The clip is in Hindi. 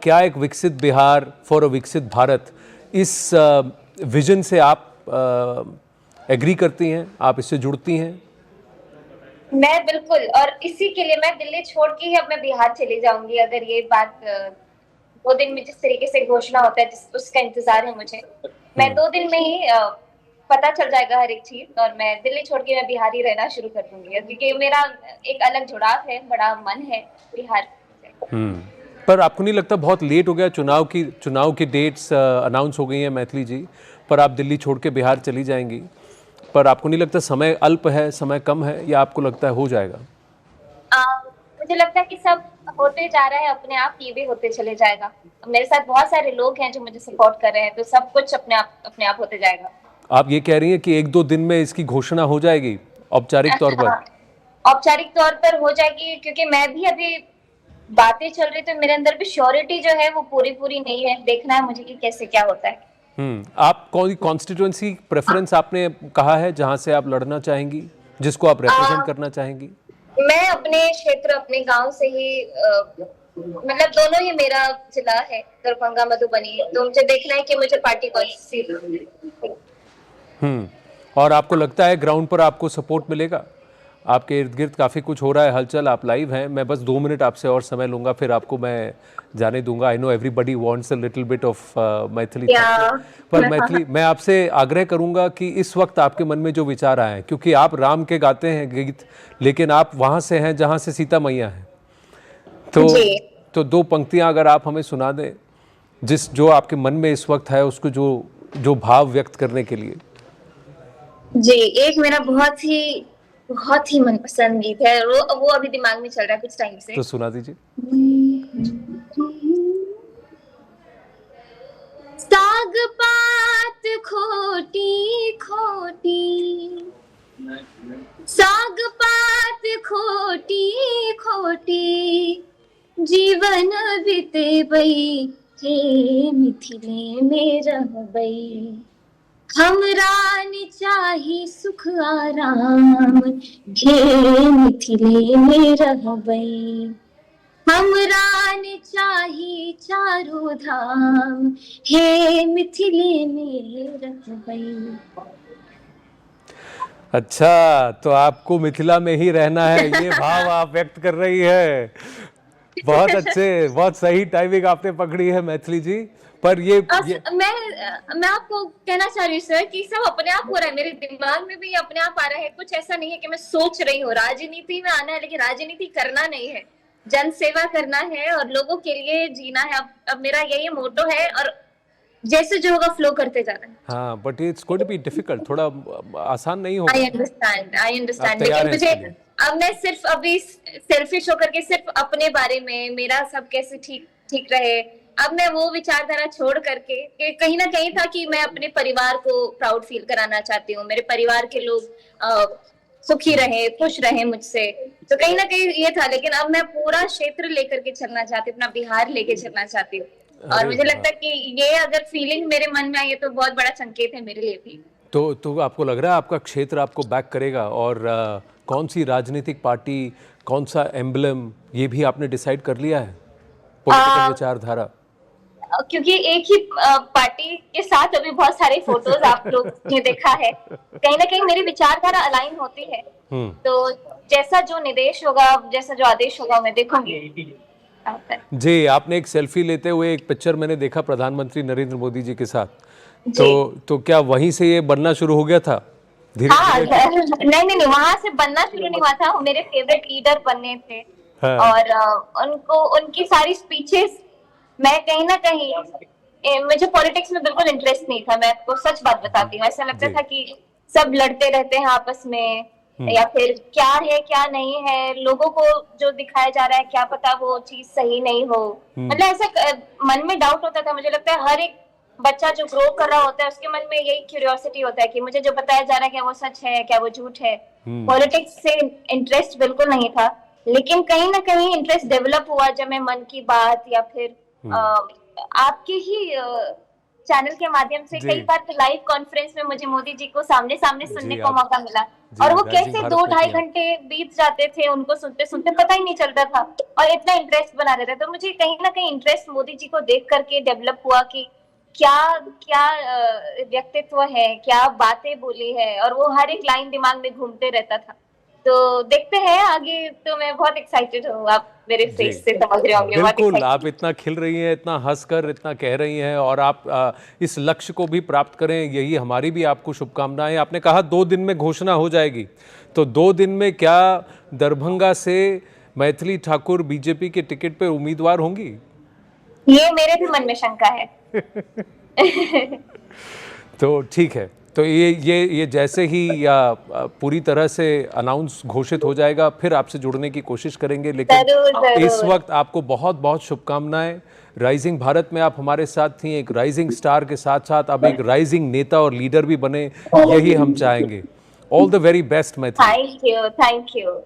क्या एक विकसित बिहार फॉर अ विकसित भारत, इस विजन से आप एग्री करती हैं, आप इससे जुड़ती हैं? मैं बिल्कुल, और इसी के लिए मैं दिल्ली छोड़ के ही अब मैं बिहार चली जाऊंगी, अगर ये बात 2 दिन में जिस तरीके से घोषणा होता है उसका इंतजार है मुझे। मैं 2 दिन में ही पता चल जाएगा हर एक चीज, और मैं दिल्ली छोड़ के मैं बिहार ही रहना शुरू कर दूंगी, क्योंकि मेरा एक अलग जुड़ाव है, बड़ा मन है बिहार से। पर आपको नहीं लगता बहुत लेट हो गया? चुनाव की डेट्स अनाउंस हो गई हैं मैथिली जी, पर आप दिल्ली छोड़ के बिहार चली जाएंगी, पर आपको नहीं लगता समय अल्प है, समय कम है, या आपको लगता है हो जाएगा? मुझे लगता है कि सब होते जा रहा है अपने आप, ये भी होते चले जाएगा। मेरे साथ बहुत सारे लोग हैं जो मुझे सपोर्ट कर रहे हैं, तो सब कुछ अपने आप होते जाएगा। आप ये कह रही हैं कि 1-2 दिन में इसकी घोषणा हो जाएगी औपचारिक तौर पर? हाँ, औपचारिक तौर पर हो जाएगी, क्योंकि मैं भी अभी बातें चल रही, तो मेरे अंदर भी श्योरिटी जो है वो पूरी नहीं है। देखना है मुझे कि कैसे क्या होता है। आप कौन कॉन्स्टिट्यूएंसी प्रेफरेंस आपने कहा है जहां से आप लड़ना चाहेंगी, जिसको आप रिप्रेजेंट करना चाहेंगी? मैं अपने क्षेत्र, अपने गांव से ही मतलब दोनों ही मेरा जिला है, दरभंगा मधुबनी, तो मुझे देखना है कि मुझे पार्टी कौन सी। और आपको लगता है ग्राउंड पर आपको सपोर्ट मिलेगा? आपके इर्द गिर्द काफ़ी कुछ हो रहा है, हलचल, आप लाइव हैं। मैं बस 2 मिनट आपसे और समय लूंगा, फिर आपको मैं जाने दूंगा। I know everybody wants a little bit of Maithili, पर मैथिली, मैं आपसे आग्रह करूंगा कि इस वक्त आपके मन में जो विचार आए हैं, क्योंकि आप राम के गाते हैं गीत, लेकिन आप वहाँ से हैं जहाँ से सीता मैया हैं, तो 2 पंक्तियाँ अगर आप हमें सुना दें, जो आपके मन में इस वक्त है, उसको जो भाव व्यक्त करने के लिए। जी, एक मेरा बहुत ही मनपसंद गीत है, वो अभी दिमाग में चल रहा है कुछ टाइम से। तो सुना दीजिए। साग पात खोटी खोटी, साग पात खोटी खोटी, जीवन बितेबई हे मिथिले में रहबई। हमरा ने चाही सुख आराम, हे मिथिले में रहबई। हमरा ने चाही चारों धाम, हे मिथिले में रहबई। अच्छा, तो आपको मिथिला में ही रहना है, ये भाव आप व्यक्त कर रही है। बहुत अच्छे, बहुत सही टाइमिंग आपने पकड़ी है मैथिली जी। पर मैं आपको कहना चाह रही हूँ सर कि सब अपने आप हो रहा है, मेरे दिमाग में भी अपने आप आ रहा है। कुछ ऐसा नहीं है कि मैं सोच रही हूँ। राजनीति में आना है, लेकिन राजनीति करना नहीं है, जन सेवा करना है और लोगों के लिए जीना है। अब मेरा यही मोटो है, और जैसे जो होगा फ्लो करते जाना है। हाँ, but it's going to be difficult, थोड़ा आसान नहीं होगा। आई अंडरस्टैंड, तैयार लेकिन हैं मुझे इसके लिए? अब मैं सिर्फ अभी सेल्फिश होकर के सिर्फ अपने बारे में, मेरा सब कैसे ठीक ठीक रहे, अब मैं वो विचारधारा छोड़ करके, कि कहीं ना कहीं था कि मैं अपने परिवार को प्राउड फील कराना चाहती हूँ, मेरे परिवार के लोग सुखी रहे, खुश रहे मुझसे, तो कहीं ना कहीं ये था। लेकिन अब मैं पूरा क्षेत्र लेकर के चलना चाहती हूँ, अपना बिहार लेके चलना चाहती हूँ, और मुझे लगता है कि ये अगर फीलिंग मेरे मन में आई है तो बहुत बड़ा संकेत है मेरे लिए भी। तो आपको लग रहा है आपका क्षेत्र आपको बैक करेगा? और कौन सी राजनीतिक पार्टी, कौन सा एम्बलम, ये भी आपने डिसाइड कर लिया है? पॉलिटिकल विचारधारा? क्योंकि एक ही पार्टी के साथ अभी बहुत सारे फोटोज आप लोग ने देखा है, कहीं ना कहीं मेरी विचारधारा अलाइन होती है, तो जैसा जो निर्देश होगा, जैसा जो आदेश होगा, मैं देखूंगी। जी, आपने एक सेल्फी लेते हुए एक पिक्चर मैंने देखा प्रधानमंत्री नरेंद्र मोदी जी के साथ, तो क्या वहीं से ये बनना शुरू हो गया था धीरे हाँ, धीरे? नहीं, वहां से बनना शुरू नहीं हुआ था, वो मेरे फेवरेट लीडर बनने थे। हाँ। और उनको उनकी सारी स्पीचेस, मैं कहीं ना कहीं, मुझे पॉलिटिक्स में बिल्कुल इंटरेस्ट नहीं था, मैं आपको सच बात बताती हूँ। ऐसा लगता था कि सब लड़ते रहते हैं आपस में, या फिर क्या है क्या नहीं है, लोगों को जो दिखाया जा रहा है क्या पता वो चीज सही नहीं हो। मतलब ऐसा मन में डाउट होता था। मुझे लगता है हर एक बच्चा जो ग्रो कर रहा होता है उसके मन में यही क्यूरियोसिटी होता है कि मुझे जो बताया जा रहा है क्या वो सच है, क्या वो झूठ है। पॉलिटिक्स से इंटरेस्ट बिल्कुल नहीं था, लेकिन कहीं ना कहीं इंटरेस्ट डेवलप हुआ जब मैं मन की बात या फिर आपके ही चैनल के माध्यम से, कई बार तो लाइव कॉन्फ्रेंस में मुझे मोदी जी को सामने सामने सुनने को मौका मिला। जी, और वो राइजिंग कैसे भारत 2-2.5 बेटियां। घंटे बीत जाते थे उनको सुनते सुनते, पता ही नहीं चलता था, और इतना इंटरेस्ट बना रहता। तो मुझे कहीं ना कहीं इंटरेस्ट मोदी जी को देख करके डेवलप हुआ कि क्या क्या व्यक्तित्व है, क्या बातें बोली है, और वो हर एक लाइन दिमाग में घूमते रहता था। तो देखते हैं आगे। तो मैं बहुत एक्साइटेड हूँ, आप मेरे जी, फेस से समझ रहे होंगे, बहुत बिल्कुल, एक्साइटेड। आप इतना खिल रही हैं, इतना हँसकर इतना कह रही हैं, और आप इस लक्ष्य को भी प्राप्त करें, यही हमारी भी आपको शुभकामनाएं। आपने कहा 2 दिन में घोषणा हो जाएगी, तो 2 दिन में क्या दरभंगा से मैथिली ठाकुर बीजेपी के टिकट पे उम्मीदवार होंगी? ये मेरे भी मन में शंका है। तो ठीक है, तो ये जैसे ही या पूरी तरह से अनाउंस घोषित हो जाएगा, फिर आपसे जुड़ने की कोशिश करेंगे। लेकिन जरूर इस जरूर। वक्त आपको बहुत बहुत शुभकामनाएं। राइजिंग भारत में आप हमारे साथ थी, एक राइजिंग स्टार के साथ साथ अब एक राइजिंग नेता और लीडर भी बने, यही हम चाहेंगे। All the very best Maithili. Thank you, thank you.